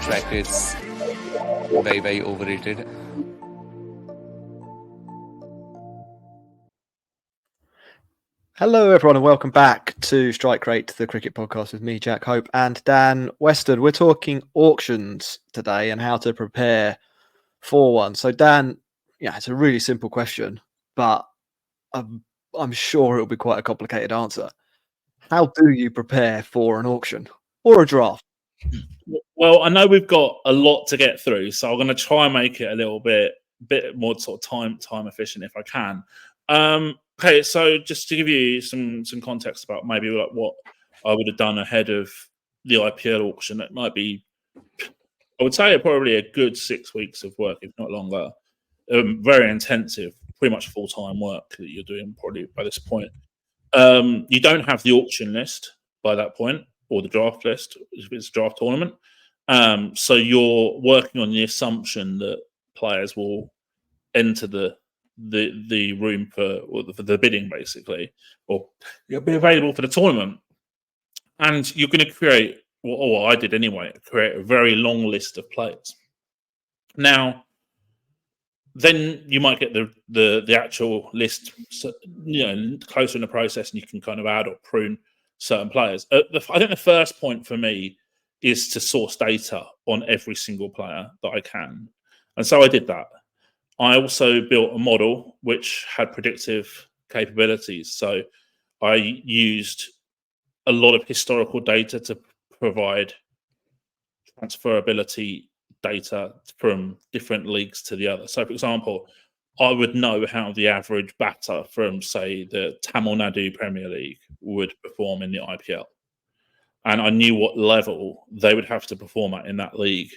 track rates very, very overrated. Hello, everyone, and welcome back to Strike Rate, the cricket podcast with me, Jack Hope, and Dan Weston. We're talking auctions today and how to prepare for one. So, Dan, yeah, it's a really simple question, but I'm sure it'll be quite a complicated answer. How do you prepare for an auction or a draft? Well, I know we've got a lot to get through, so I'm going to try and make it a little bit more sort of time efficient if I can. Okay, so just to give you some context about maybe like what I would have done ahead of the IPL auction, it might be, I would say, probably a good 6 weeks of work, if not longer. Very intensive, pretty much full-time work that you're doing probably by this point. You don't have the auction list by that point, or the draft list if it's a draft tournament. So you're working on the assumption that players will enter the room for the bidding, basically, or you'll be available for the tournament. And you're going to create, or I did anyway, create a very long list of players. Now, then you might get the actual list, closer in the process, and you can kind of add or prune certain players. I think the first point for me is to source data on every single player that I can, and so I did that. I also built a model which had predictive capabilities, so I used a lot of historical data to provide transferability data from different leagues to the other. So, for example, I would know how the average batter from, say, the Tamil Nadu Premier League would perform in the IPL. And I knew what level they would have to perform at in that league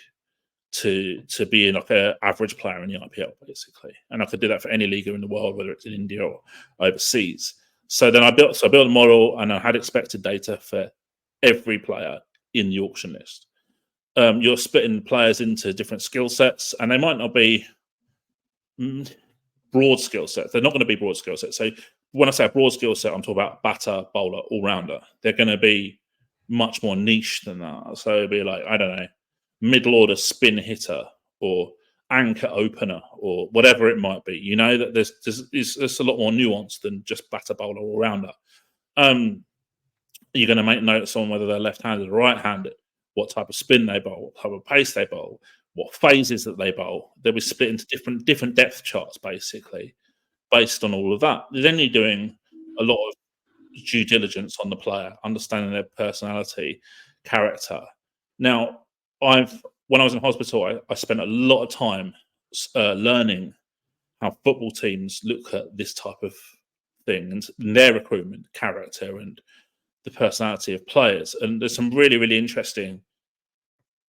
to be like an average player in the IPL, basically. And I could do that for any league in the world, whether it's in India or overseas. So then I built a model, and I had expected data for every player in the auction list. You're splitting players into different skill sets, and they might not be broad skill sets. They're not going to be broad skill sets. So when I say a broad skill set, I'm talking about batter, bowler, all-rounder. They're going to be much more niche than that. So it'd be like, I don't know, middle order spin hitter or anchor opener or whatever it might be. You know, that there's a lot more nuance than just batter, bowler, all-rounder. You're going to make notes on whether they're left-handed or right-handed, what type of spin they bowl, what type of pace they bowl, what phases that they bowl. They'll be split into different depth charts, basically, based on all of that. Then you're doing a lot of due diligence on the player, understanding their personality, character. Now, when I was in hospital, I spent a lot of time learning how football teams look at this type of thing and their recruitment, character, and the personality of players. And there's some really, really interesting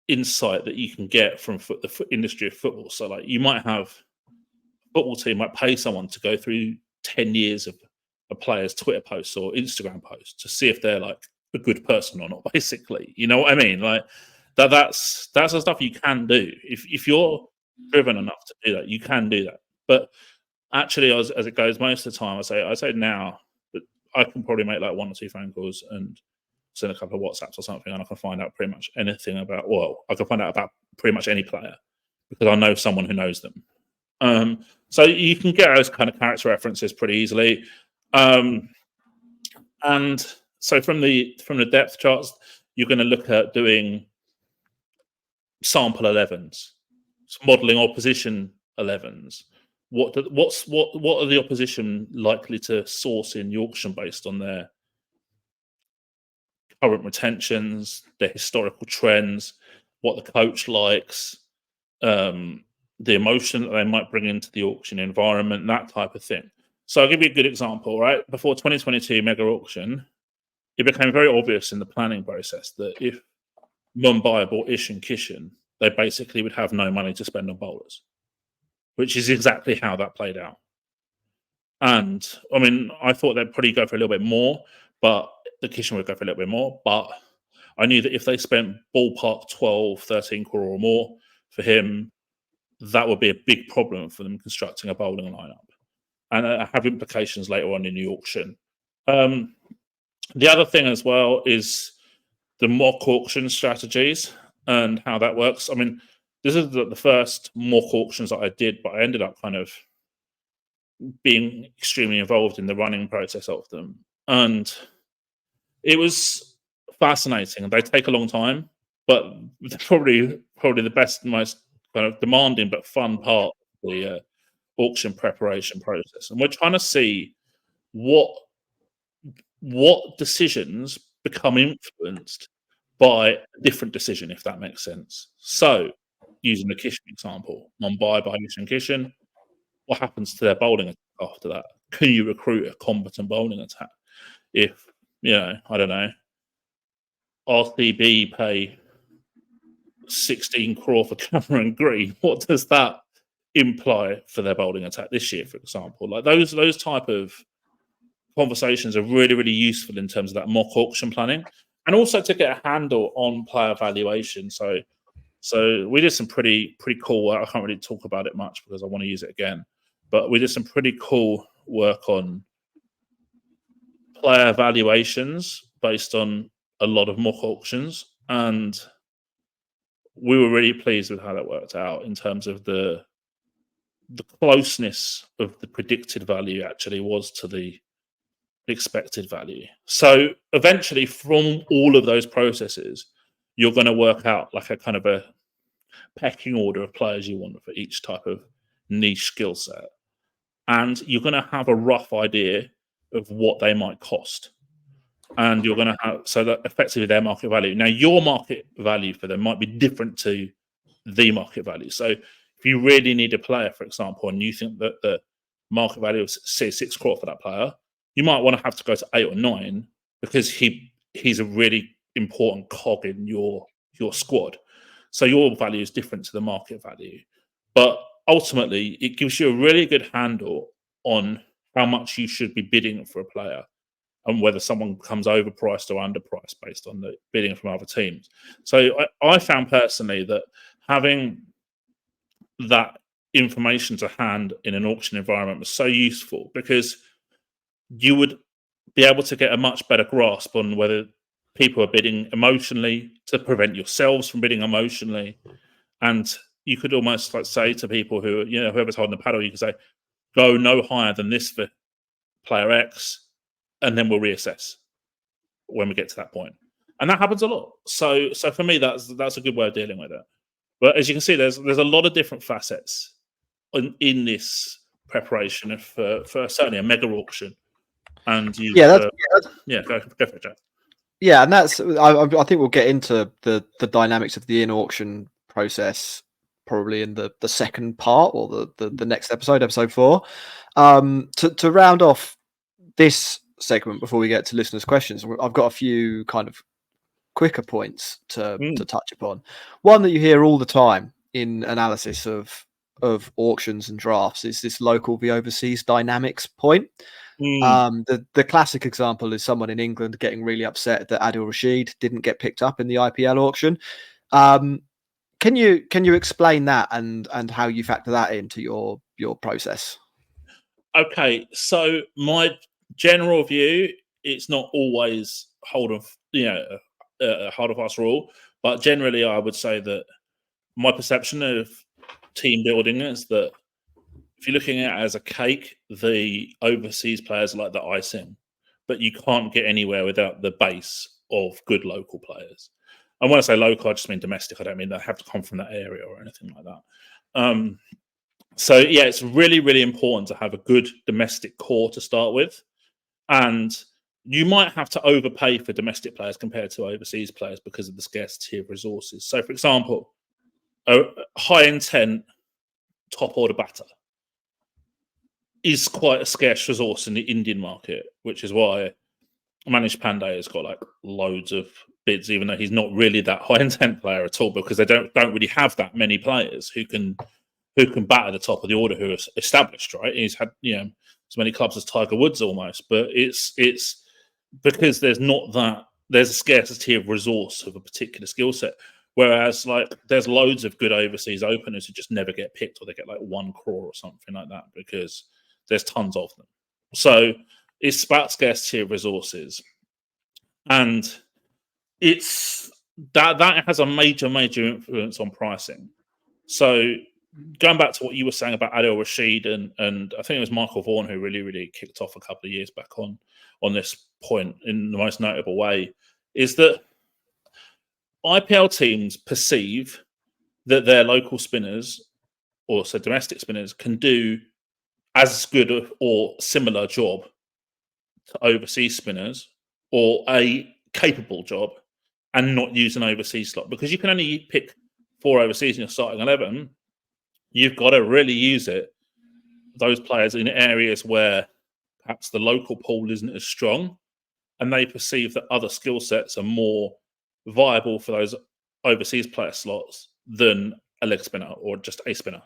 insight that you can get from the industry of football. So, like, you might have a football team might pay someone to go through 10 years of a player's Twitter posts or Instagram posts to see if they're like a good person or not, basically. You know what I mean? Like that's the stuff you can do. If you're driven enough to do that, you can do that. But actually, as it goes, most of the time, I say now that I can probably make like 1 or 2 phone calls and send a couple of WhatsApps or something, and I can find out pretty much anything about. Well, I can find out about pretty much any player because I know someone who knows them. So you can get those kind of character references pretty easily. And so from the depth charts, you're going to look at doing sample 11s, modelling opposition 11s. What are the opposition likely to source in the auction based on their current retentions, their historical trends, what the coach likes, the emotion that they might bring into the auction environment, that type of thing. So I'll give you a good example, right? Before 2022 mega auction, it became very obvious in the planning process that if Mumbai bought Ish and Kishan, they basically would have no money to spend on bowlers, which is exactly how that played out. And I mean, I thought they'd probably go for a little bit more, but the Kishan would go for a little bit more. But I knew that if they spent ballpark 12, 13 crore or more for him, that would be a big problem for them constructing a bowling lineup and have implications later on in the auction. The other thing as well is the mock auction strategies. and how that works. I mean, this is the first mock auctions that I did, but I ended up kind of being extremely involved in the running process of them, and it was fascinating. They take a long time, but they're probably the best, most kind of demanding but fun part of the auction preparation process. And we're trying to see what decisions become influenced by a different decision, if that makes sense. So, using the Kishin example, on buy by Yushin Kishin, what happens to their bowling attack after that? Can you recruit a competent bowling attack? If, I don't know, RCB pay 16 crore for Cameron Green, what does that imply for their bowling attack this year, for example? Like those type of conversations are really, really useful in terms of that mock auction planning, and also to get a handle on player valuation. So we did some pretty cool work. I can't really talk about it much because I want to use it again, but we did some pretty cool work on player valuations based on a lot of mock auctions, and we were really pleased with how that worked out in terms of the closeness of the predicted value actually was to the expected value. So eventually, from all of those processes, you're going to work out like a kind of a pecking order of players you want for each type of niche skill set, and you're going to have a rough idea of what they might cost, and you're going to have, so that effectively their market value. Now, your market value for them might be different to the market value. So if you really need a player, for example, and you think that the market value is, say, 6 crore for that player, you might want to have to go to 8 or 9 because he's a really important cog in your squad. So your value is different to the market value. But ultimately, it gives you a really good handle on how much you should be bidding for a player and whether someone comes overpriced or underpriced based on the bidding from other teams. So I found personally that having that information to hand in an auction environment was so useful because you would be able to get a much better grasp on whether people are bidding emotionally to prevent yourselves from bidding emotionally. And you could almost like say to people who, whoever's holding the paddle, you could say, go no higher than this for player X, and then we'll reassess when we get to that point. And that happens a lot. So for me, that's a good way of dealing with it. But as you can see, there's a lot of different facets in this preparation for certainly a mega auction. And go for it, Jack. Yeah, and that's I think we'll get into the dynamics of the in-auction process probably in the second part or the next episode 4. To round off this segment before we get to listeners' questions, I've got a few kind of quicker points to touch upon. One that you hear all the time in analysis of auctions and drafts is this local v overseas dynamics point. The classic example is someone in England getting really upset that Adil Rashid didn't get picked up in the IPL auction. Can you explain that and how you factor that into your process? Okay, so my general view, it's not always hard and fast rule, but generally I would say that my perception of team building is that if you're looking at it as a cake, the overseas players are like the icing, but you can't get anywhere without the base of good local players. And when I say local, I just mean domestic. I don't mean they have to come from that area or anything like that. So yeah, it's really, really important to have a good domestic core to start with. And you might have to overpay for domestic players compared to overseas players because of the scarcity of resources. So for example, a high intent top order batter is quite a scarce resource in the Indian market, which is why Manish Pandey has got like loads of bids, even though he's not really that high intent player at all, because they don't really have that many players who can bat at the top of the order who are established, right? He's had as many clubs as Tiger Woods almost, but it's because there's a scarcity of resource of a particular skill set. Whereas like there's loads of good overseas openers who just never get picked, or they get like 1 crore or something like that because there's tons of them. So it's about scarcity of resources, and it's that has a major influence on pricing. So going back to what you were saying about Adil Rashid and I think it was Michael Vaughan who really kicked off a couple of years back on this point in the most notable way, is that IPL teams perceive that their local spinners, or so domestic spinners, can do as good or similar job to overseas spinners, or a capable job, and not use an overseas slot, because you can only pick 4 overseas in your starting 11. You've got to really use those players in areas where perhaps the local pool isn't as strong, and they perceive that other skill sets are more viable for those overseas player slots than a leg spinner or just a spinner.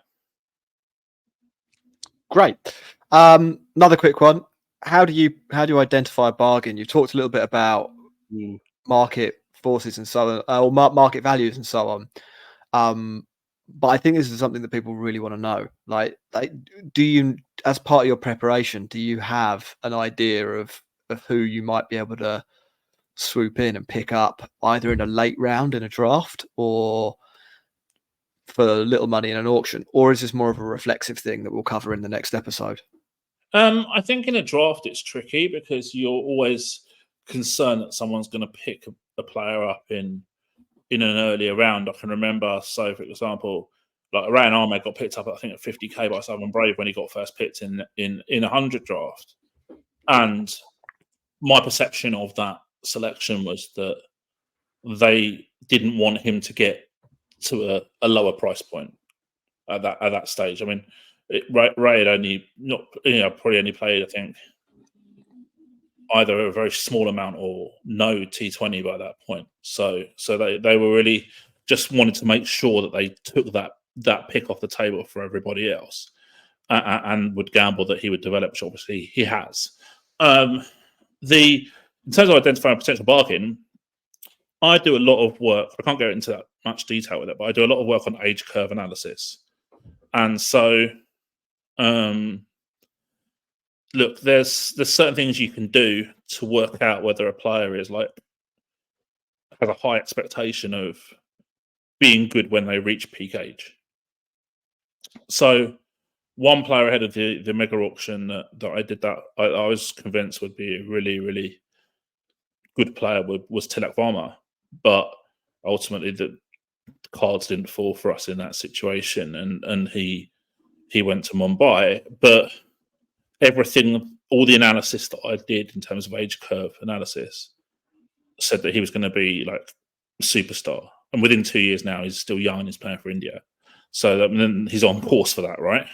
Great. Another quick one. How do you identify a bargain? You talked a little bit about market forces and so on, or market values and so on. But I think this is something that people really want to know. Like, do you, as part of your preparation, do you have an idea of who you might be able to swoop in and pick up either in a late round in a draft or for little money in an auction? Or is this more of a reflexive thing that we'll cover in the next episode? I think in a draft it's tricky because you're always concerned that someone's going to pick a player up in an earlier round. I can remember, so for example, like Ryan Ahmed got picked up, I think, at 50k by Southern Brave when he got first picked in 100 draft. And my perception of that selection was that they didn't want him to get to a lower price point at that stage. I mean, Ray had probably only played, I think, either a very small amount or no T20 by that point. So they were really just wanted to make sure that they took that pick off the table for everybody else, and would gamble that he would develop, which obviously he has. In terms of identifying a potential bargain, I do a lot of work. I can't go into that much detail with it, but I do a lot of work on age curve analysis. And so, look, there's certain things you can do to work out whether a player has a high expectation of being good when they reach peak age. So, one player ahead of the mega auction that I did that I was convinced would be a really good player was Tilak Varma, but ultimately the cards didn't fall for us in that situation, and he went to Mumbai. But all the analysis that I did in terms of age curve analysis said that he was going to be like a superstar, and within 2 years now he's still young and he's playing for India, so then he's on course for that, right?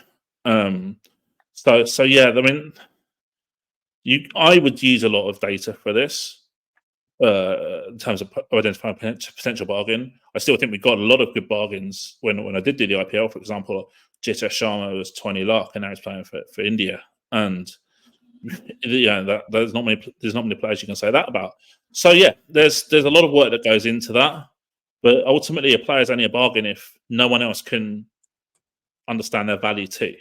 So yeah, I mean, I would use a lot of data for this. In terms of identifying potential bargain, I still think we got a lot of good bargains when I did do the IPL. For example, Jitesh Sharma was 20 lakh and now he's playing for India, and there's not many players you can say that about. So yeah, there's a lot of work that goes into that, but ultimately a player is only a bargain if no one else can understand their value too.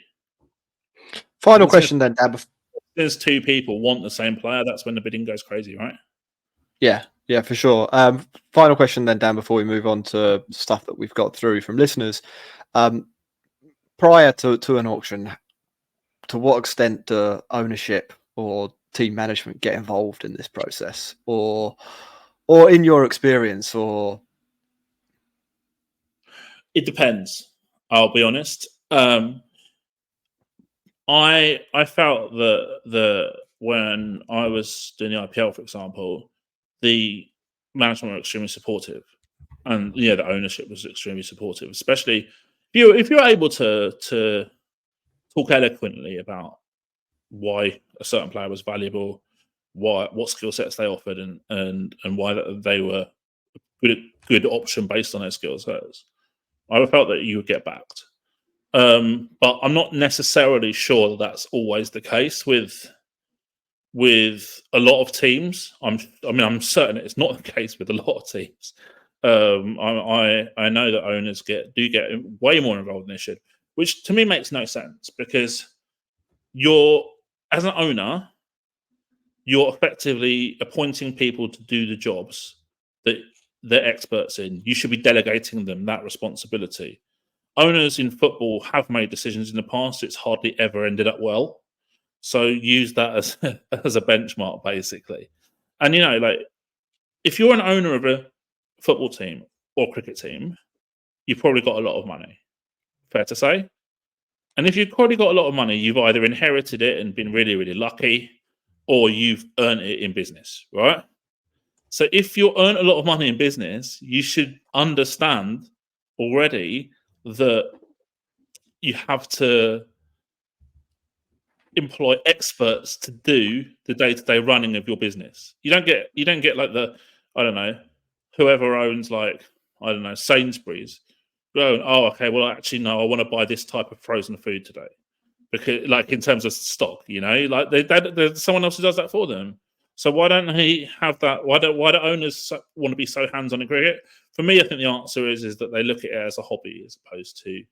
Final question then, Dan. There's 2 people want the same player, that's when the bidding goes crazy, right? Yeah, for sure. Final question then, Dan, before we move on to stuff that we've got through from listeners. Prior to an auction, to what extent do ownership or team management get involved in this process, or in your experience, or? It depends. I'll be honest. I felt that when I was doing the IPL, for example, the management were extremely supportive, and the ownership was extremely supportive. Especially if you're able to talk eloquently about why a certain player was valuable, what skill sets they offered, and why they were a good option based on their skill sets. I felt that you would get backed. But I'm not necessarily sure that that's always the case with a lot of teams. I'm certain it's not the case with a lot of teams. I know that owners do get way more involved than they should, which to me makes no sense, because as an owner, you're effectively appointing people to do the jobs that they're experts in. You should be delegating them that responsibility. Owners in football have made decisions in the past. It's hardly ever ended up well. So use that as as a benchmark, basically. And like if you're an owner of a football team or cricket team, you've probably got a lot of money. Fair to say. And if you've probably got a lot of money, you've either inherited it and been really, really lucky, or you've earned it in business, right? So if you earn a lot of money in business, you should understand already that you have to employ experts to do the day-to-day running of your business. You don't get like whoever owns Sainsbury's. Oh, okay. Well, actually, no. I want to buy this type of frozen food today because, like, in terms of stock, like there's someone else who does that for them. So why don't he have that? Why do owners want to be so hands-on in cricket? For me, I think the answer is that they look at it as a hobby as opposed to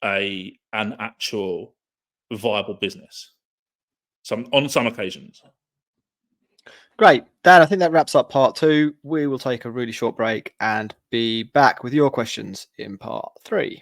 an actual viable business. On some occasions. Great. Dan, I think that wraps up part 2. We will take a really short break and be back with your questions in part 3.